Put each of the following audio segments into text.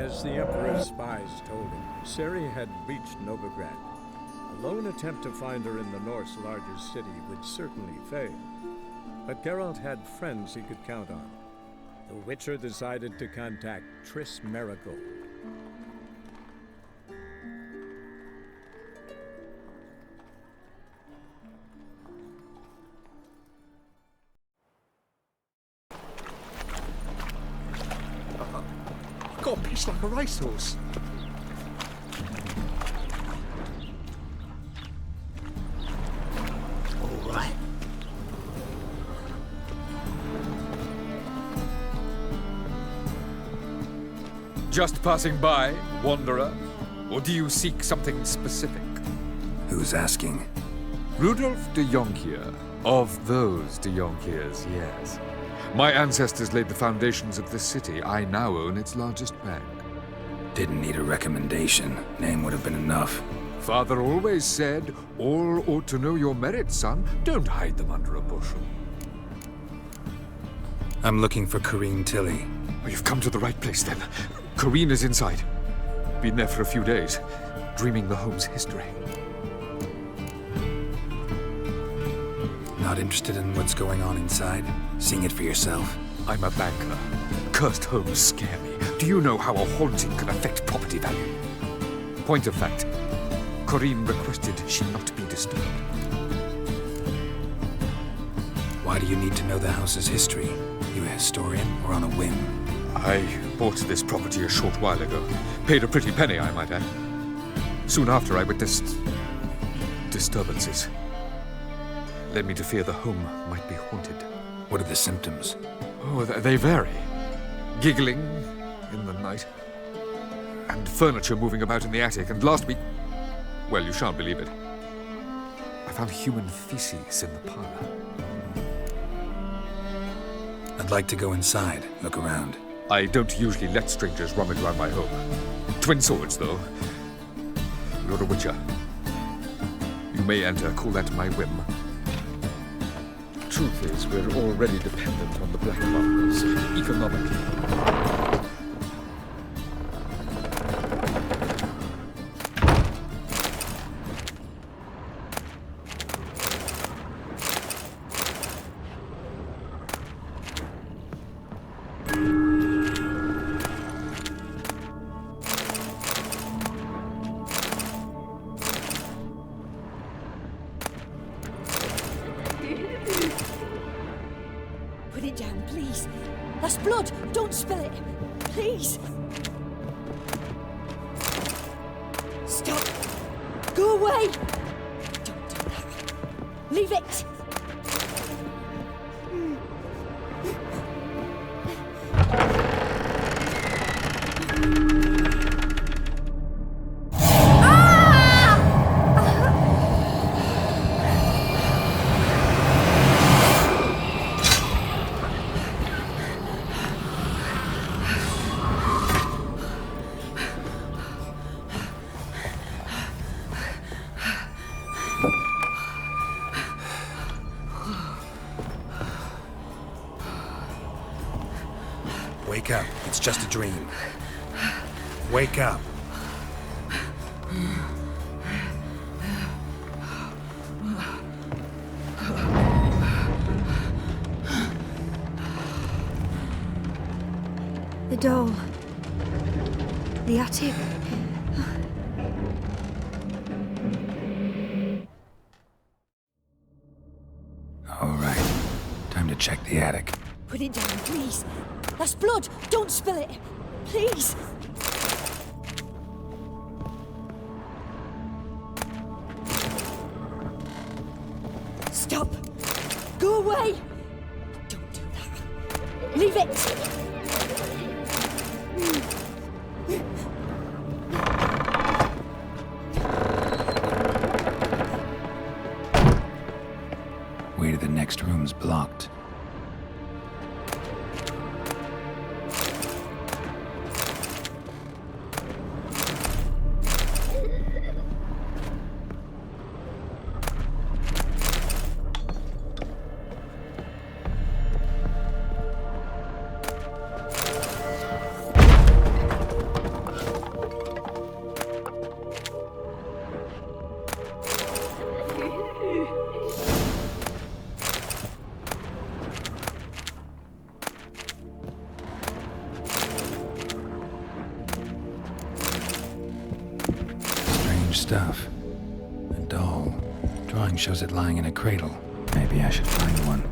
As the Emperor's spies told him, Ciri had reached Novigrad. A lone attempt to find her in the North's largest city would certainly fail. But Geralt had friends he could count on. The Witcher decided to contact Triss Merigold. Got a pitch like a racehorse. All right. Just passing by, wanderer? Or do you seek something specific? Who's asking? Rudolf de Jonkier. Of those de Jonkiers, yes. My ancestors laid the foundations of this city. I now own its largest bank. Didn't need a recommendation. Name would have been enough. Father always said, all ought to know your merits, son. Don't hide them under a bushel. I'm looking for Corrine Tilly. Oh, you've come to the right place, then. Corrine is inside. Been there for a few days, dreaming the home's history. Not interested in what's going on inside? Seeing it for yourself? I'm a banker. Cursed homes scare me. Do you know how a haunting can affect property value? Point of fact, Corrine requested she not be disturbed. Why do you need to know the house's history? You a historian or on a whim? I bought this property a short while ago. Paid a pretty penny, I might add. Soon after, I witnessed disturbances. Led me to fear the home might be haunted. What are the symptoms? Oh, they vary. Giggling in the night. And furniture moving about in the attic. And last week, well, you shan't believe it, I found human feces in the parlor. I'd like to go inside, look around. I don't usually let strangers rummage around my home. Twin swords, though. You're a witcher. You may enter, call that my whim. Truth is, we're already dependent on the black markets, economically. Put it down, please. That's blood. Don't spill it. Please. Stop. Go away. Don't do that. Leave it. Wake up. It's just a dream. Wake up. The doll. The attic. All right. Time to check the attic. Put it down, please. That's blood. Don't spill it. Please. Stop. Go away. Don't do that. Leave it. Way to the next room's blocked. stuff. A doll. Drawing shows it lying in a cradle. Maybe I should find one.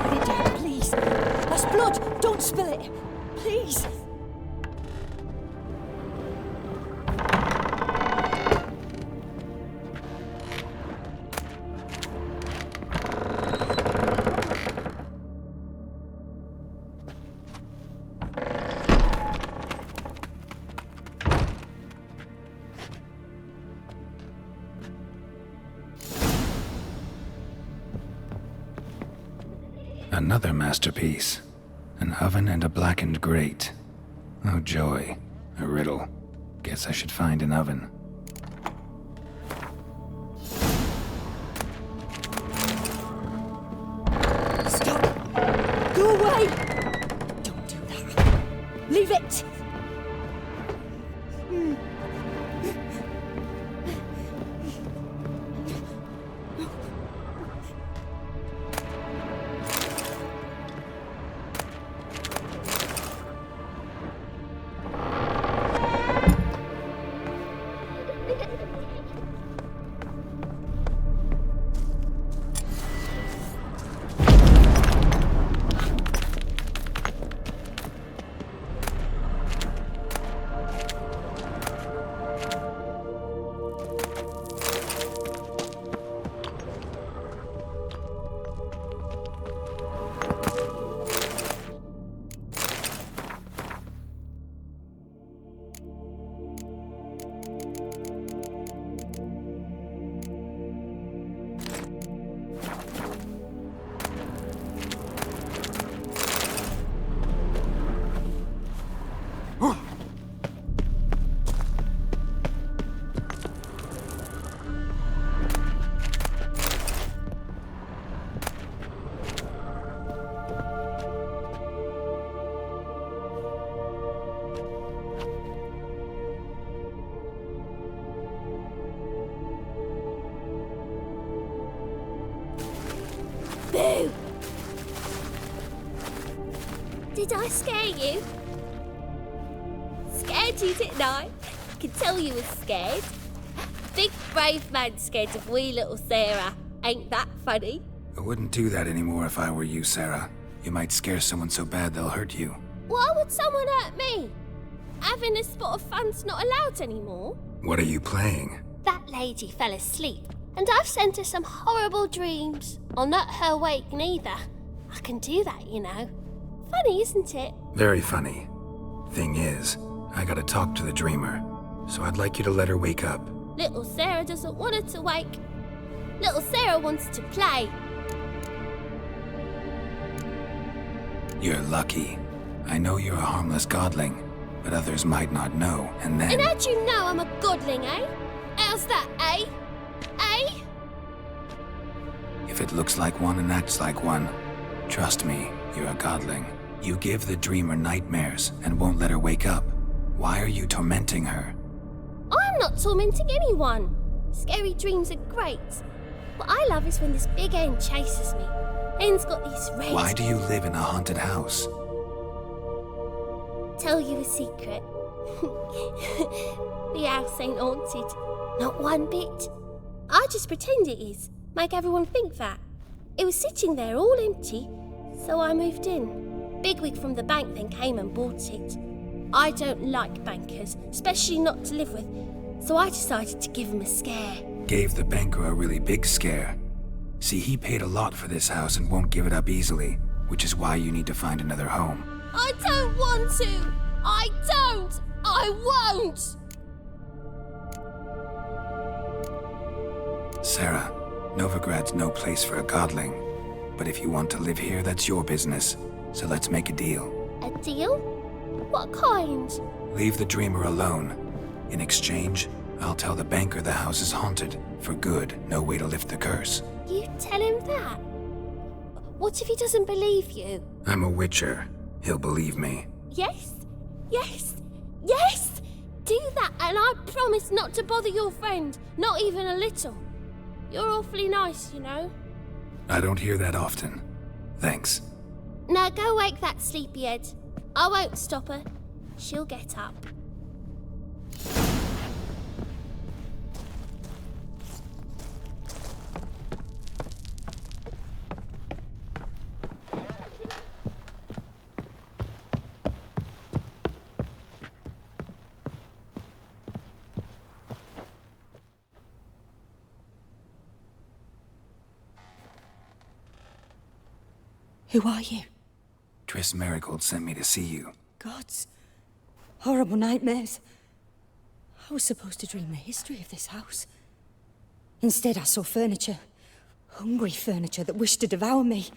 Put it down, please. That's blood. Don't spill it. Please. Another masterpiece. An oven and a blackened grate. Oh joy. A riddle. Guess I should find an oven. Stop. Go away. Don't do that. Leave it. Boo! Did I scare you? Scared you, didn't I? I could tell you was scared. Big brave man scared of wee little Sarah. Ain't that funny? I wouldn't do that anymore if I were you, Sarah. You might scare someone so bad they'll hurt you. Why would someone hurt me? Having a spot of fun's not allowed anymore. What are you playing? That lady fell asleep, and I've sent her some horrible dreams. I'll not her wake neither. I can do that, you know. Funny, isn't it? Very funny. Thing is, I gotta talk to the dreamer, so I'd like you to let her wake up. Little Sarah doesn't want her to wake. Little Sarah wants to play. You're lucky. I know you're a harmless godling, but others might not know, and then... And how'd you know I'm a godling, eh? How's that, eh? Eh? If it looks like one and acts like one, trust me, you're a godling. You give the dreamer nightmares and won't let her wake up. Why are you tormenting her? I'm not tormenting anyone. Scary dreams are great. What I love is when this big hen chases me. Hen's got these red... Why do you live in a haunted house? Tell you a secret. The house ain't haunted. Not one bit. I just pretend it is. Make everyone think that. It was sitting there all empty, so I moved in. Bigwig from the bank then came and bought it. I don't like bankers, especially not to live with, so I decided to give him a scare. Gave the banker a really big scare. See, he paid a lot for this house and won't give it up easily, which is why you need to find another home. I don't want to! I don't! I won't! Sarah, Novigrad's no place for a godling. But if you want to live here, that's your business. So let's make a deal. A deal? What kind? Leave the dreamer alone. In exchange, I'll tell the banker the house is haunted. For good, no way to lift the curse. You tell him that? What if he doesn't believe you? I'm a witcher. He'll believe me. Yes? Yes! Yes! Do that, and I promise not to bother your friend. Not even a little. You're awfully nice, you know. I don't hear that often. Thanks. Now go wake that sleepyhead. I won't stop her. She'll get up. Who are you? Triss Marigold sent me to see you. Gods. Horrible nightmares. I was supposed to dream the history of this house. Instead, I saw furniture. Hungry furniture that wished to devour me.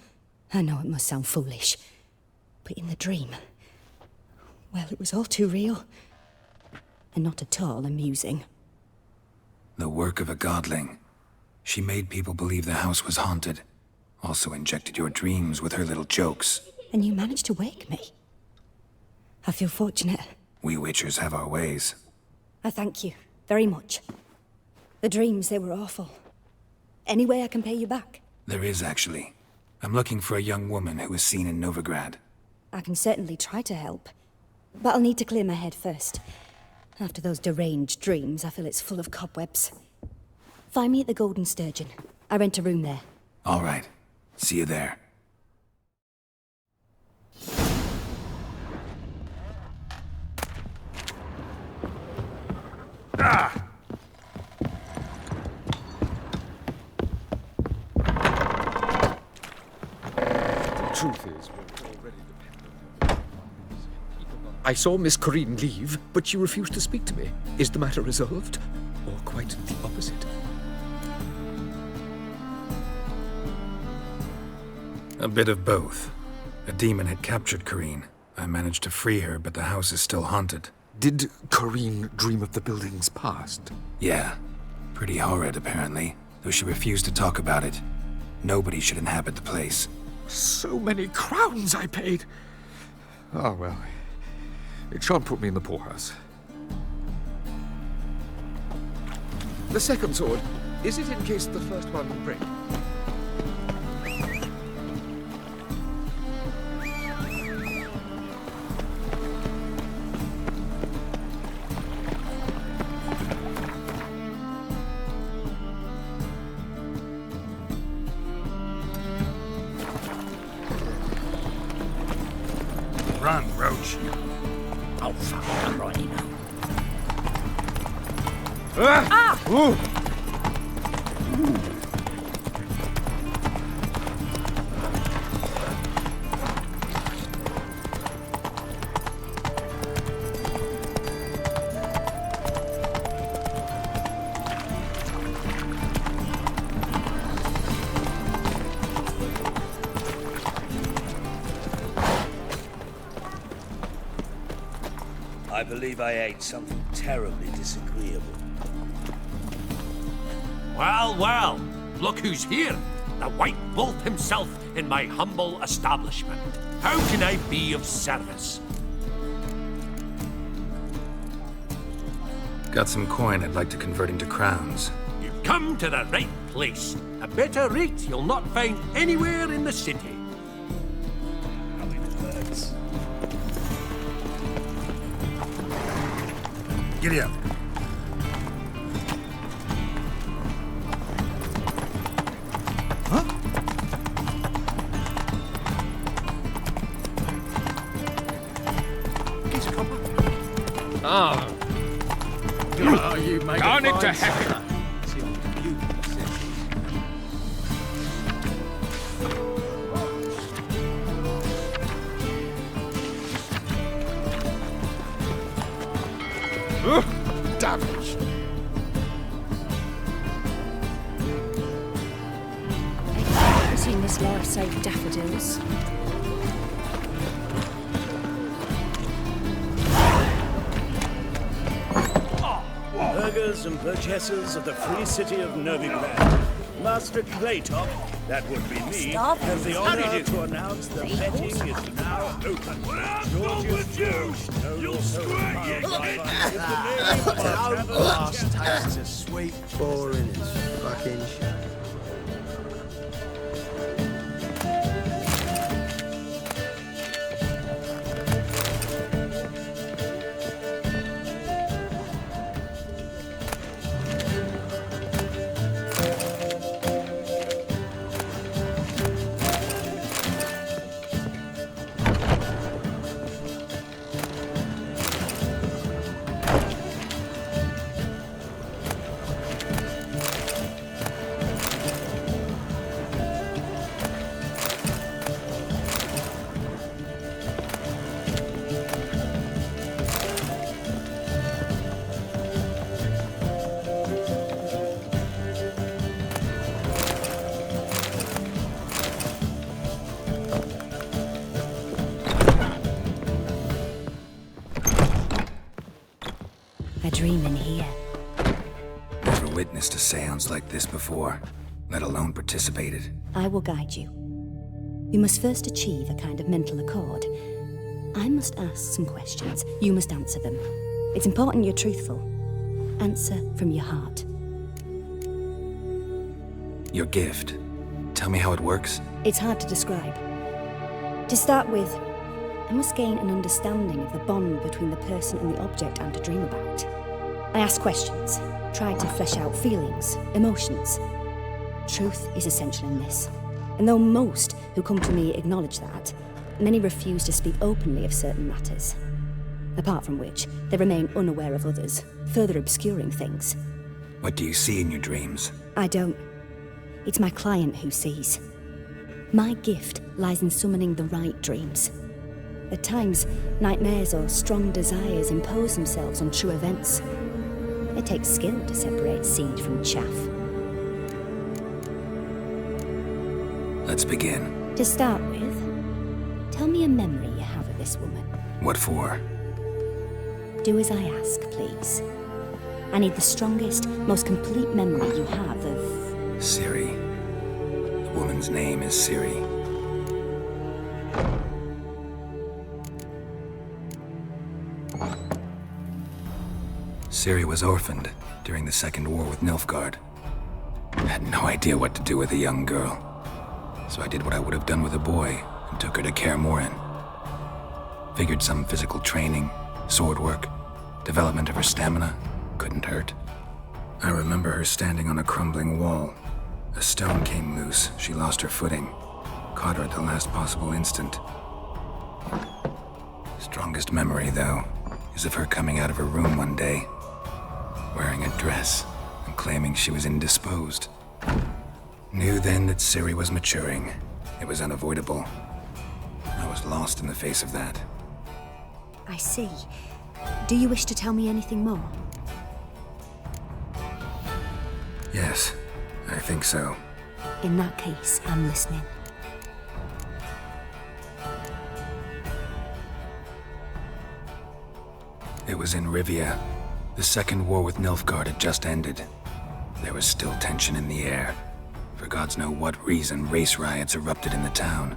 I know it must sound foolish, but in the dream, well, it was all too real. And not at all amusing. The work of a godling. She made people believe the house was haunted. Also injected your dreams with her little jokes. And you managed to wake me. I feel fortunate. We witchers have our ways. I thank you very much. The dreams, they were awful. Any way I can pay you back? There is, actually. I'm looking for a young woman who was seen in Novigrad. I can certainly try to help. But I'll need to clear my head first. After those deranged dreams, I feel it's full of cobwebs. Find me at the Golden Sturgeon. I rent a room there. All right. See you there. The truth is, we're already dependent. I saw Miss Corinne leave, but she refused to speak to me. Is the matter resolved? Or quite the opposite? A bit of both. A demon had captured Corinne. I managed to free her, but the house is still haunted. Did Corinne dream of the building's past? Yeah. Pretty horrid, apparently, though she refused to talk about it. Nobody should inhabit the place. So many crowns I paid! Ah, well. It shan't put me in the poorhouse. The second sword, is it in case the first one will break? Run, Roach. Oh, fuck, I'm right now. I believe I ate something terribly disagreeable. Well, well, look who's here. The White Wolf himself in my humble establishment. How can I be of service? Got some coin I'd like to convert into crowns. You've come to the right place. A better rate you'll not find anywhere in the city. Giddy up. Ah. Oh, you made Darn a it to fine heck. supper. Damage. I've seen Miss Laura save daffodils. Burghers and purchasers of the free city of Novigrad, Master Claytop That would be me. Stop. Has the honor to announce the betting is now open. Go with you. You'll squirt you. Last tastes as sweet, boring as fucking shit. I dream in here. Never witnessed a seance like this before, let alone participated. I will guide you. You must first achieve a kind of mental accord. I must ask some questions. You must answer them. It's important you're truthful. Answer from your heart. Your gift. Tell me how it works. It's hard to describe. To start with, I must gain an understanding of the bond between the person and the object I'm to dream about. I ask questions, try to flesh out feelings, emotions. Truth is essential in this. And though most who come to me acknowledge that, many refuse to speak openly of certain matters. Apart from which, they remain unaware of others, further obscuring things. What do you see in your dreams? I don't. It's my client who sees. My gift lies in summoning the right dreams. At times, nightmares or strong desires impose themselves on true events. It takes skill to separate seed from chaff. Let's begin. To start with, tell me a memory you have of this woman. What for? Do as I ask, please. I need the strongest, most complete memory you have of... Siri. The woman's name is Siri. Siri was orphaned during the Second War with Nilfgaard. I had no idea what to do with a young girl, so I did what I would have done with a boy and took her to Kaer Morhen. Figured some physical training, sword work, development of her stamina couldn't hurt. I remember her standing on a crumbling wall. A stone came loose, she lost her footing, caught her at the last possible instant. Strongest memory, though, is of her coming out of her room one day, wearing a dress and claiming she was indisposed. Knew then that Siri was maturing. It was unavoidable. I was lost in the face of that. I see. Do you wish to tell me anything more? Yes, I think so. In that case, I'm listening. It was in Rivia. The Second War with Nilfgaard had just ended. There was still tension in the air. For gods know what reason, race riots erupted in the town.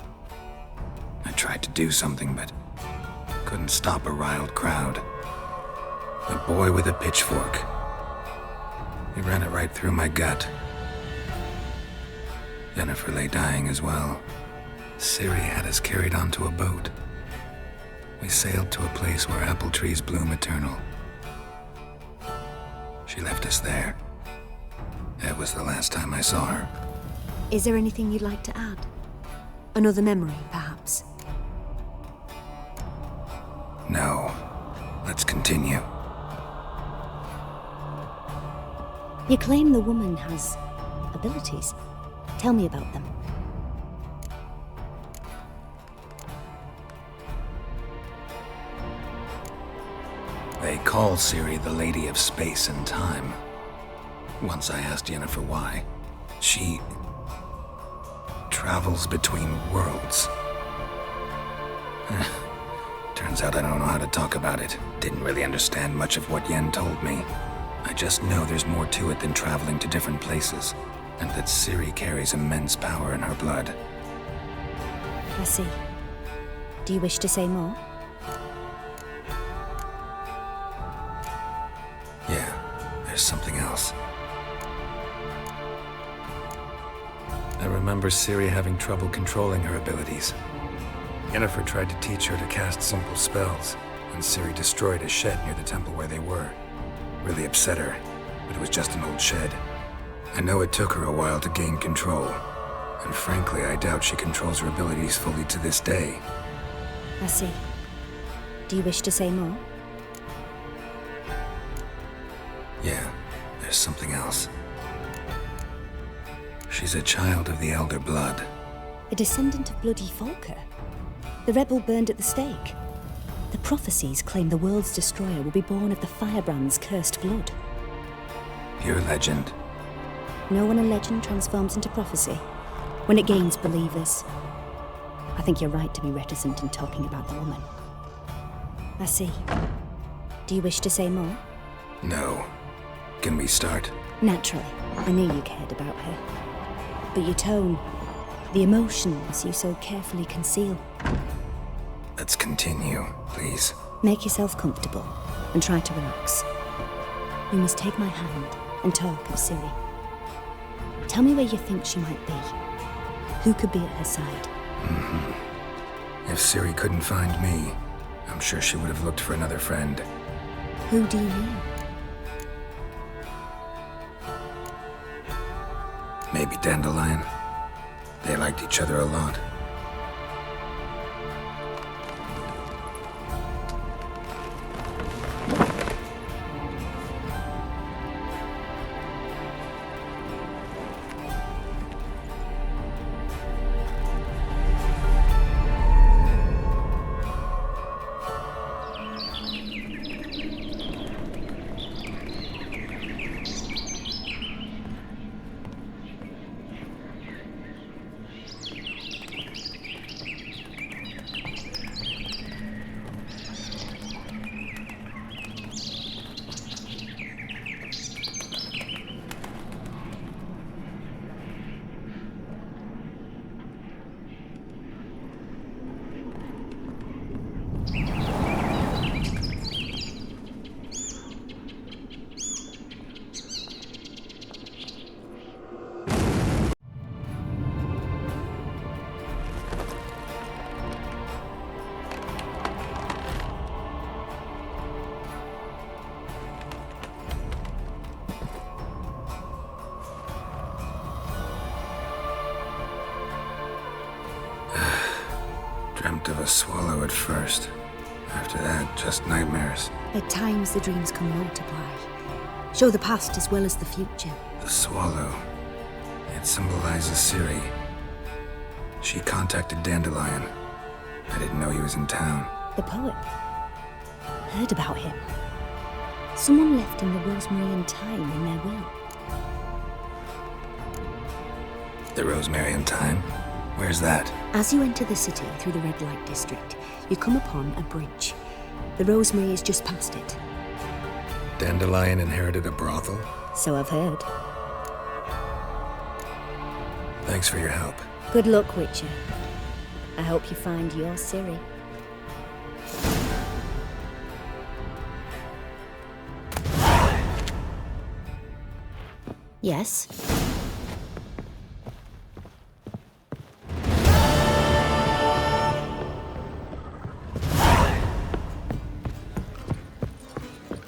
I tried to do something, but couldn't stop a riled crowd. A boy with a pitchfork. He ran it right through my gut. Yennefer lay dying as well. Siri had us carried onto a boat. We sailed to a place where apple trees bloom eternal. She left us there. That was the last time I saw her. Is there anything you'd like to add? Another memory, perhaps? No. Let's continue. You claim the woman has abilities. Tell me about them. They call Siri the Lady of Space and Time. Once I asked Yennefer why. She travels between worlds. Turns out I don't know how to talk about it. Didn't really understand much of what Yen told me. I just know there's more to it than traveling to different places. and that Ciri carries immense power in her blood. I see. Do you wish to say more? Yeah, there's something else. I remember Ciri having trouble controlling her abilities. Yennefer tried to teach her to cast simple spells, and Ciri destroyed a shed near the temple where they were. Really upset her, but it was just an old shed. I know it took her a while to gain control, and frankly, I doubt she controls her abilities fully to this day. I see. Do you wish to say more? Yeah, there's something else. She's a child of the Elder Blood. A descendant of bloody Volker? The rebel burned at the stake. The prophecies claim the world's destroyer will be born of the Firebrand's cursed blood. Pure legend. Know when a legend transforms into prophecy? When it gains believers. I think you're right to be reticent in talking about the woman. I see. Do you wish to say more? No. Can we start? Naturally. I knew you cared about her. But your tone, the emotions you so carefully conceal. Let's continue, please. Make yourself comfortable and try to relax. You must take my hand and talk of Ciri. Tell me where you think she might be. Who could be at her side? If Ciri couldn't find me, I'm sure she would have looked for another friend. Who do you mean? Maybe Dandelion. They liked each other a lot. Dreamt of a swallow at first. After that, just nightmares. At times the dreams can multiply. Show the past as well as the future. The swallow. It symbolizes Ciri. She contacted Dandelion. I didn't know he was in town. The poet. Heard about him. Someone left him the rosemary and thyme in their will. The Rosemary and Thyme? Where's that? As you enter the city through the red light district, you come upon a bridge. The rosemary is just past it. Dandelion inherited a brothel? So I've heard. Thanks for your help. Good luck, Witcher. I hope you find your Ciri. Yes?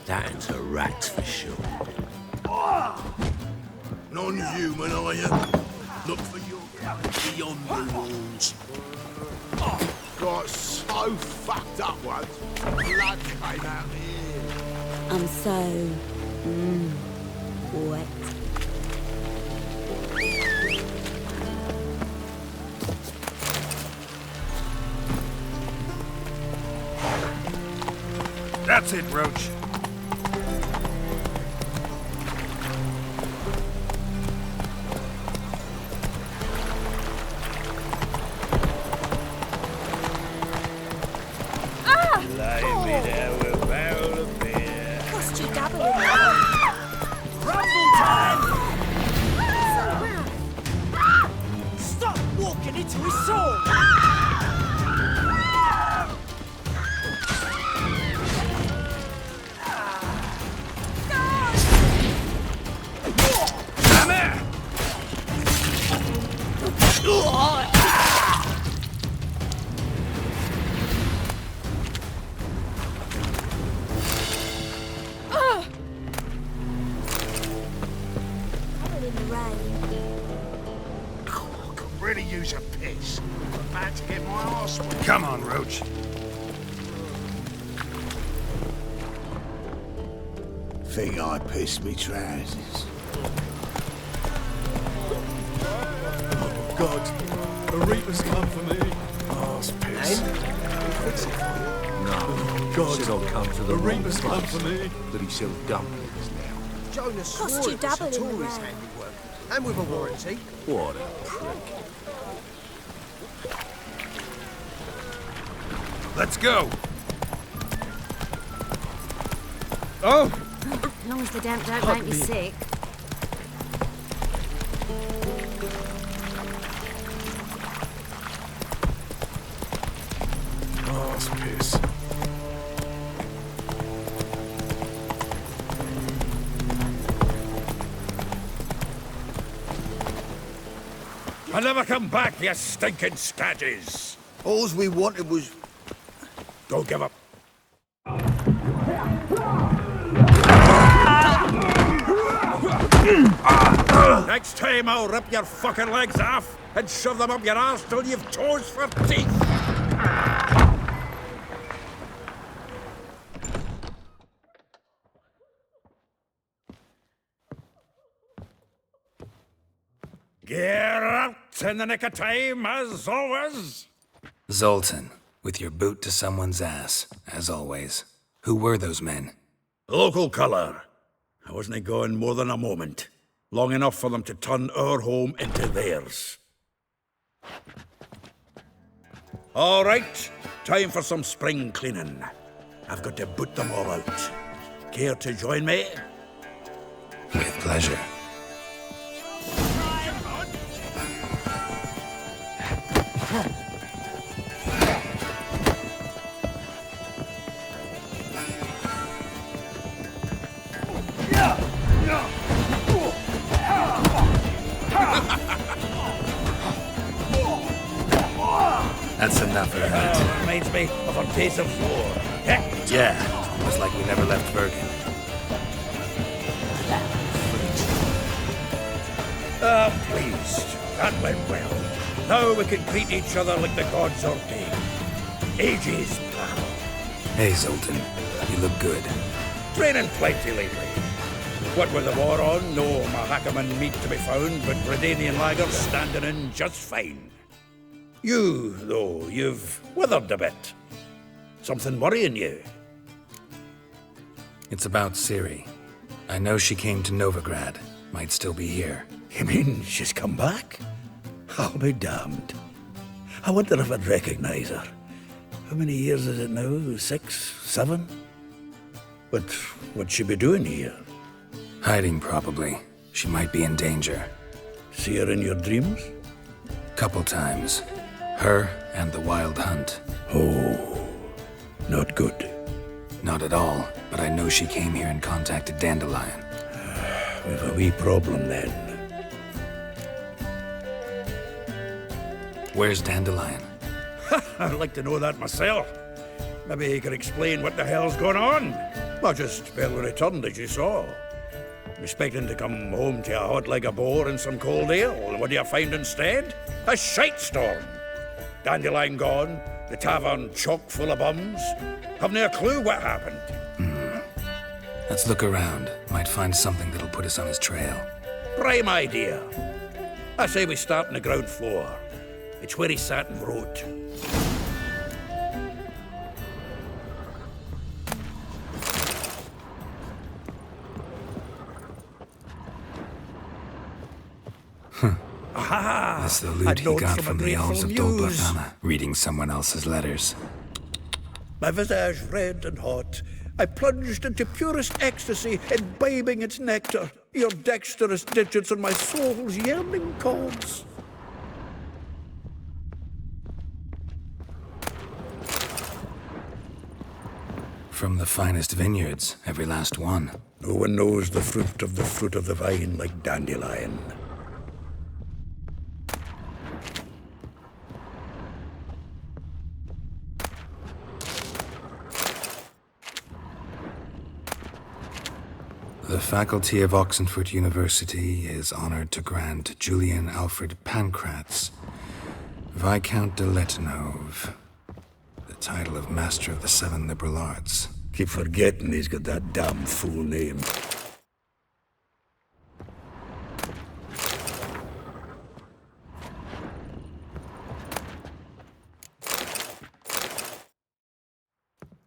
That's a rat for sure. Non-human, are you? Look for your beyond the walls. Got so fucked up once. Blood came out here. I'm so... wet. That's it, Roach. Lay me there with a barrel of beer. Cost you double in Rumble time! walking into his soul! Really use a piss. I'm about to get my arse wet. Come on, Roach. Think I pissed me trousers. Oh, God. A Reaper's come for me. Arse piss. Fix it for you. No. God. Said I'll come to the A wrong Reaper's come place. for me. But he sells dumplings now. Jonas swore Cost you it was double in the Satori's round. handiwork. And with a warranty. What a prick. Let's go. Oh! As long as the damp don't make me sick. Arse piss. I'll never come back, you stinking stagges! All we wanted was... Don't give up. Next time I'll rip your fucking legs off and shove them up your arse till you've toes for teeth! Get out in the nick of time, as always! Zoltan, with your boot to someone's ass, as always. Who were those men? Local colour. I wasn't gone more than a moment. Long enough for them to turn our home into theirs. All right, time for some spring cleaning. I've got to boot them all out. Care to join me? With pleasure. That's enough of that. Reminds me of a piece of war. Yeah, it was like we never left Bergen. Pleased. That went well. Now we can greet each other like the gods ordained. Ages, pal. Hey, Zoltan, you look good. Training plenty lately. What with the war on, no Mahakaman meat to be found, but Redanian lagers standing in just fine. You, though, you've withered a bit. Something worrying you? It's about Ciri. I know she came to Novigrad. Might still be here. You mean she's come back? I'll be damned. I wonder if I'd recognize her. How many years is it now? 6, 7? But what'd she be doing here? Hiding, probably. She might be in danger. See her in your dreams? Couple times. Her and the Wild Hunt. Oh, not good. Not at all, but I know she came here and contacted Dandelion. We've a wee problem then. Where's Dandelion? I'd like to know that myself. Maybe he could explain what the hell's going on. Well, just barely returned, as you saw. Expecting to come home to a hot like a boar and some cold ale, and what do you find instead? A shite storm. Dandelion gone, the tavern chock full of bums. Haven't a clue what happened. Let's look around. Might find something that'll put us on his trail. Prime idea. I say we start on the ground floor. It's where he sat and wrote. Aha! That's the A loot he note got from a from the grateful elves of muse. Dolblathana, reading someone else's letters. My visage red and hot, I plunged into purest ecstasy, imbibing its nectar, your dexterous digits on my soul's yearning chords. From the finest vineyards, every last one. No one knows the fruit of the vine like Dandelion. The faculty of Oxenford University is honored to grant Julian Alfred Pancratz, Viscount de Letenove, the title of Master of the Seven Liberal Arts. Keep forgetting he's got that damn fool name.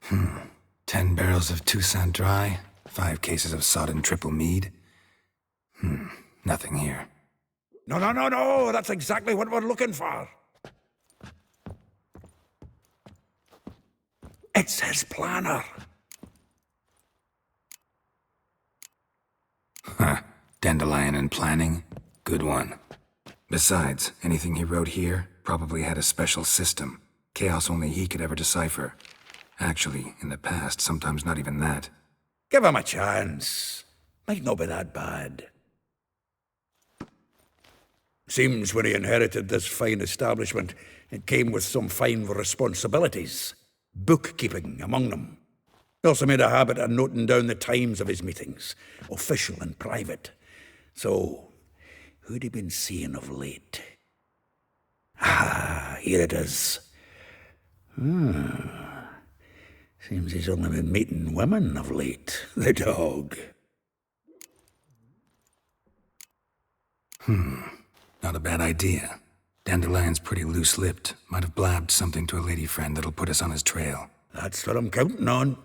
Hmm. 10 barrels of Toussaint Dry, 5 cases of sodden triple mead. Nothing here. No, that's exactly what we're looking for. It's his planner. Huh. Dandelion and planning? Good one. Besides, anything he wrote here probably had a special system. Chaos only he could ever decipher. Actually, in the past, sometimes not even that. Give him a chance. Might not be that bad. Seems when he inherited this fine establishment, it came with some fine responsibilities. Bookkeeping among them. He also made a habit of noting down the times of his meetings, official and private. So, who'd he been seeing of late? Ah, here it is. Seems he's only been meeting women of late, the dog. Not a bad idea. Dandelion's pretty loose-lipped. Might have blabbed something to a lady friend that'll put us on his trail. That's what I'm counting on.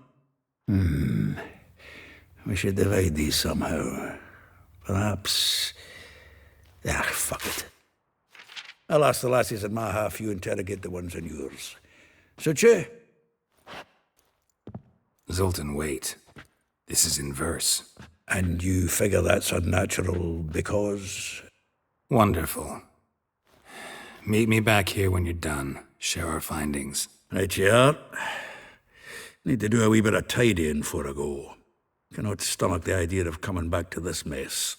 We should divide these somehow. Perhaps... fuck it. I'll ask the lassies in my half, you interrogate the ones in yours. Suit you? Zoltan, wait. This is in verse. And you figure that's unnatural because... Wonderful. Meet me back here when you're done. Share our findings. Right you are. Need to do a wee bit of tidying before I go. Cannot stomach the idea of coming back to this mess.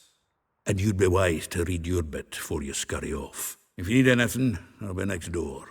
And you'd be wise to read your bit before you scurry off. If you need anything, I'll be next door.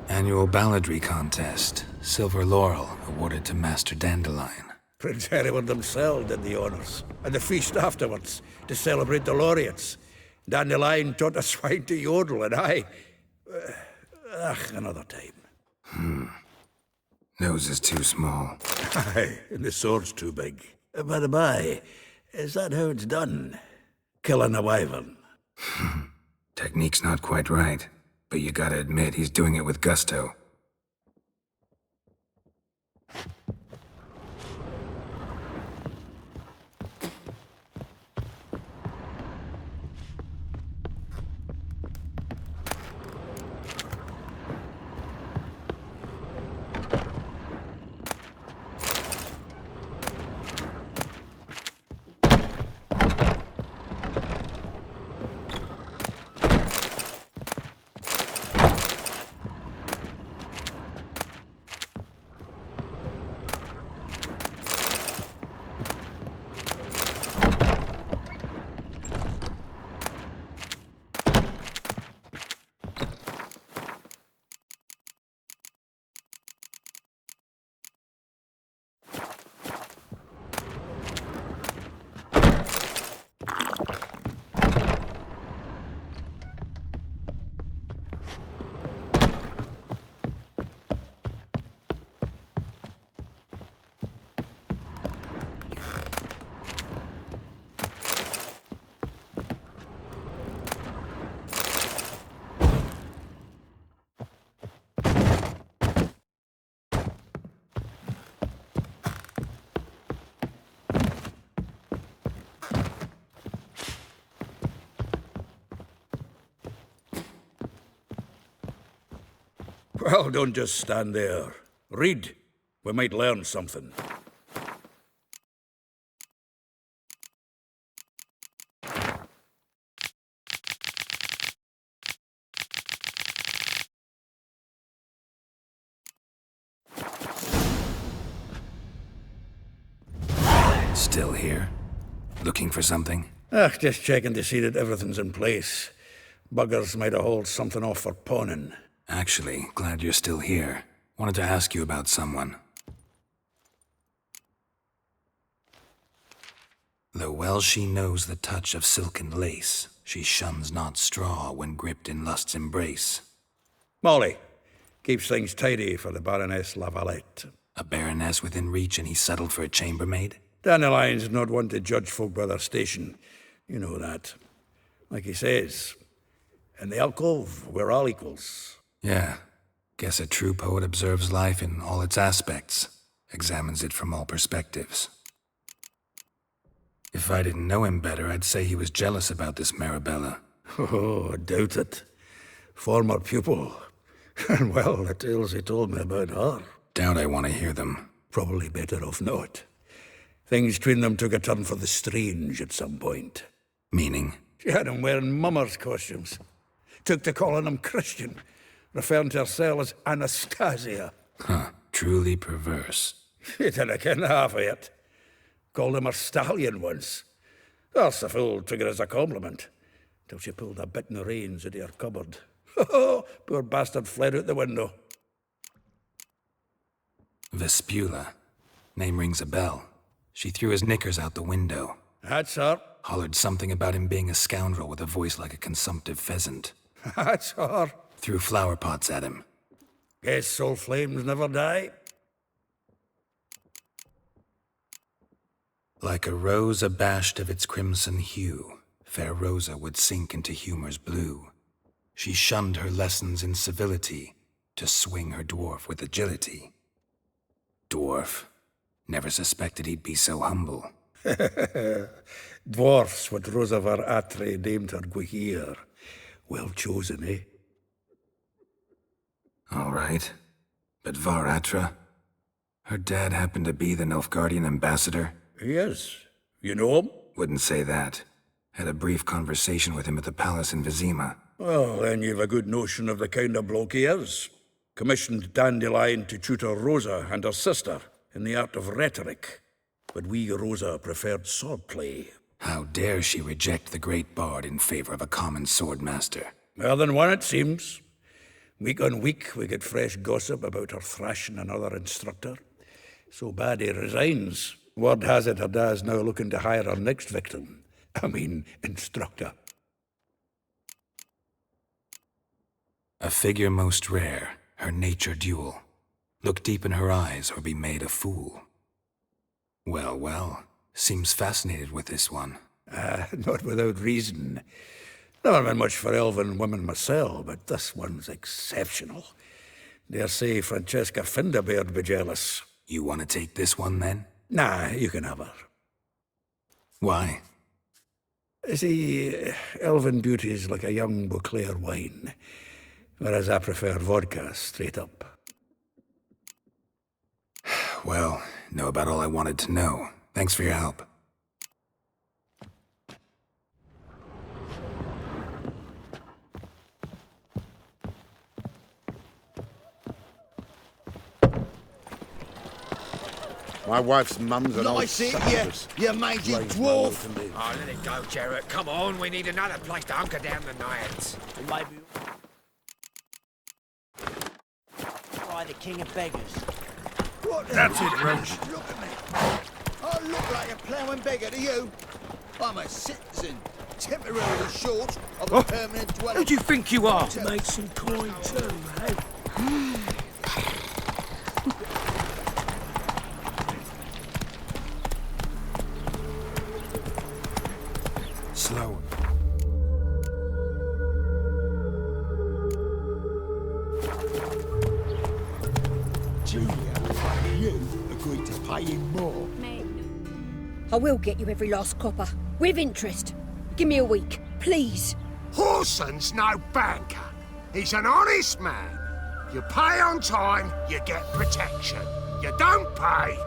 Annual balladry contest. Silver laurel awarded to Master Dandelion. Prince Hereward himself did the honours, and the feast afterwards, to celebrate the laureates. Dandelion taught a swine to yodel, and I... another time. Nose is too small. Aye, and the sword's too big. By the by, is that how it's done? Killing a wyvern? Technique's not quite right, but you gotta admit he's doing it with gusto. Well, don't just stand there. Read. We might learn something. Still here? Looking for something? Just checking to see that everything's in place. Buggers might have hauled something off for pawning. Actually, glad you're still here. Wanted to ask you about someone. Though well she knows the touch of silken lace, she shuns not straw when gripped in lust's embrace. Molly, keeps things tidy for the Baroness Lavalette. A baroness within reach and he settled for a chambermaid? Dandelion's not one to judge folk by their station. You know that. Like he says, in the alcove, we're all equals. Yeah. Guess a true poet observes life in all its aspects, examines it from all perspectives. If I didn't know him better, I'd say he was jealous about this Marabella. Oh, I doubt it. Former pupil. And well, the tales he told me about her. Doubt I want to hear them. Probably better off not. Things between them took a turn for the strange at some point. Meaning? She had him wearing mummers' costumes. Took to calling him Christian, referring to herself as Anastasia. Huh, truly perverse. She didn't ken half of it. Called him her stallion once. That's the fool took it as a compliment, till she pulled a bit in the reins into her cupboard. Poor bastard fled out the window. Vespula. Name rings a bell. She threw his knickers out the window. That's her. Hollered something about him being a scoundrel with a voice like a consumptive pheasant. That's her. Threw flower pots at him. Guess soul flames never die. Like a rose abashed of its crimson hue, fair Rosa would sink into humor's blue. She shunned her lessons in civility to swing her dwarf with agility. Dwarf. Never suspected he'd be so humble. Dwarfs what Rosa var Atre named her Guihir. Well chosen, eh? All right. But Varatra? Her dad happened to be the Nilfgaardian ambassador? Yes. You know him? Wouldn't say that. Had a brief conversation with him at the palace in Vizima. Well, then you've a good notion of the kind of bloke he is. Commissioned Dandelion to tutor Rosa and her sister in the art of rhetoric. But we, Rosa, preferred swordplay. How dare she reject the great bard in favor of a common swordmaster? More than one, it seems. Week on week, we get fresh gossip about her thrashing another instructor. So bad he resigns. Word has it her dad's now looking to hire her next victim. Instructor. A figure most rare, her nature dual. Look deep in her eyes or be made a fool. Well, well, seems fascinated with this one. Not without reason. Never been much for elven women myself, but this one's exceptional. Dare say Francesca Finderbeard be jealous. You want to take this one, then? Nah, you can have her. Why? See, elven beauty's like a young Beauclair wine, whereas I prefer vodka straight up. Well, know about all I wanted to know. Thanks for your help. My wife's mum's an old Nice it, succubus. you mangy Blames dwarf. my load to me. Oh, let it go, Jarrett. Come on, we need another place to hunker down the night. Maybe. By the king of beggars. What That's it, Roach. Look at me. I look like a ploughing beggar to you. I'm a citizen, temporarily short of a permanent dwelling. Who do you think you are? Make some coin too, eh? Slow. Julia, you agreed to pay him more. I will get you every last copper, with interest. Give me a week, please. Horson's no banker. He's an honest man. You pay on time, you get protection. You don't pay.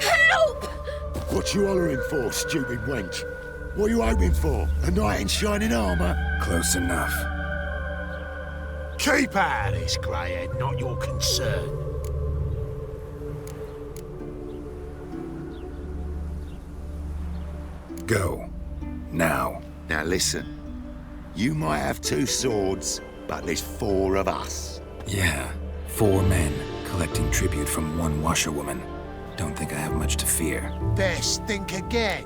Help! What you hollering for, stupid wench? What you hoping for? A knight in shining armour? Close enough. Keep out of this, greyhead, not your concern. Go. Now. Now listen. You might have 2 swords, but there's 4 of us. Yeah, 4 men collecting tribute from 1 washerwoman. Don't think I have much to fear. Best think again.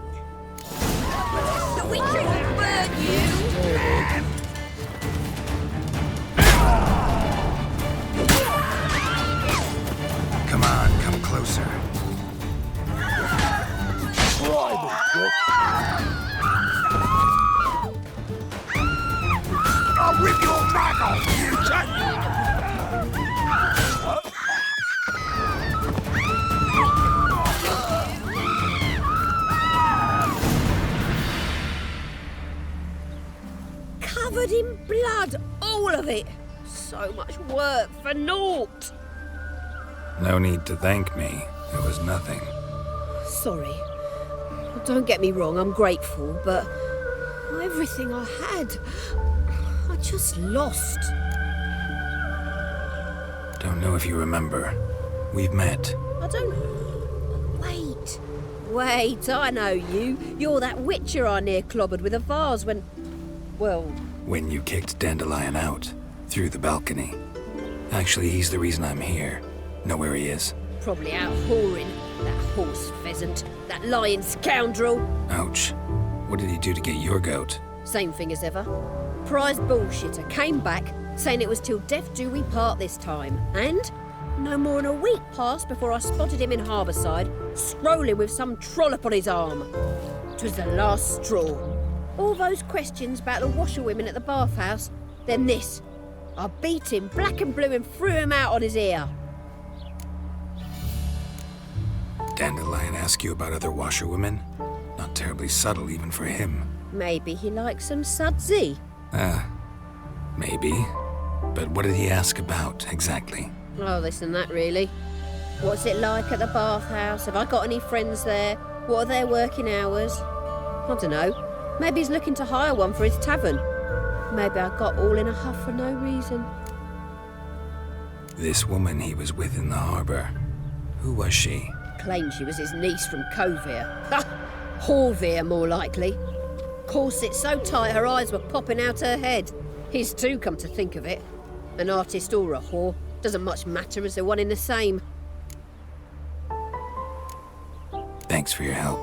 The witches will burn you! Come on, come closer. I'll rip your back off, you take! Covered in blood, all of it. So much work for naught. No need to thank me. It was nothing. Sorry. Don't get me wrong, I'm grateful, but everything I had, I just lost. Don't know if you remember. We've met. I don't... Wait, I know you. You're that witcher I near clobbered with a vase when... Well... When you kicked Dandelion out. Through the balcony. Actually, he's the reason I'm here. Know where he is? Probably out whoring. That horse pheasant. That lying scoundrel. Ouch. What did he do to get your goat? Same thing as ever. Prize bullshitter came back, saying it was till death do we part this time. And no more than a week passed before I spotted him in Harbourside, strolling with some trollop on his arm. 'Twas the last straw. All those questions about the washerwomen at the bathhouse, then this. I beat him black and blue and threw him out on his ear. Dandelion ask you about other washerwomen? Not terribly subtle even for him. Maybe he likes some sudsy. Maybe. But what did he ask about, exactly? Oh, this and that, really. What's it like at the bathhouse? Have I got any friends there? What are their working hours? I don't know. Maybe he's looking to hire one for his tavern. Maybe I got all in a huff for no reason. This woman he was with in the harbour. Who was she? Claimed she was his niece from Covere. Ha! Horvere, more likely. Corset so tight her eyes were popping out her head. His too, come to think of it. An artist or a whore. Doesn't much matter as they're one in the same. Thanks for your help.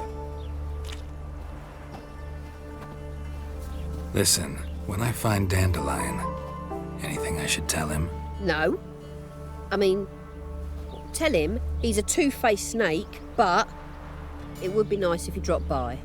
Listen, when I find Dandelion, anything I should tell him? No. I mean, tell him he's a two-faced snake, but it would be nice if he dropped by.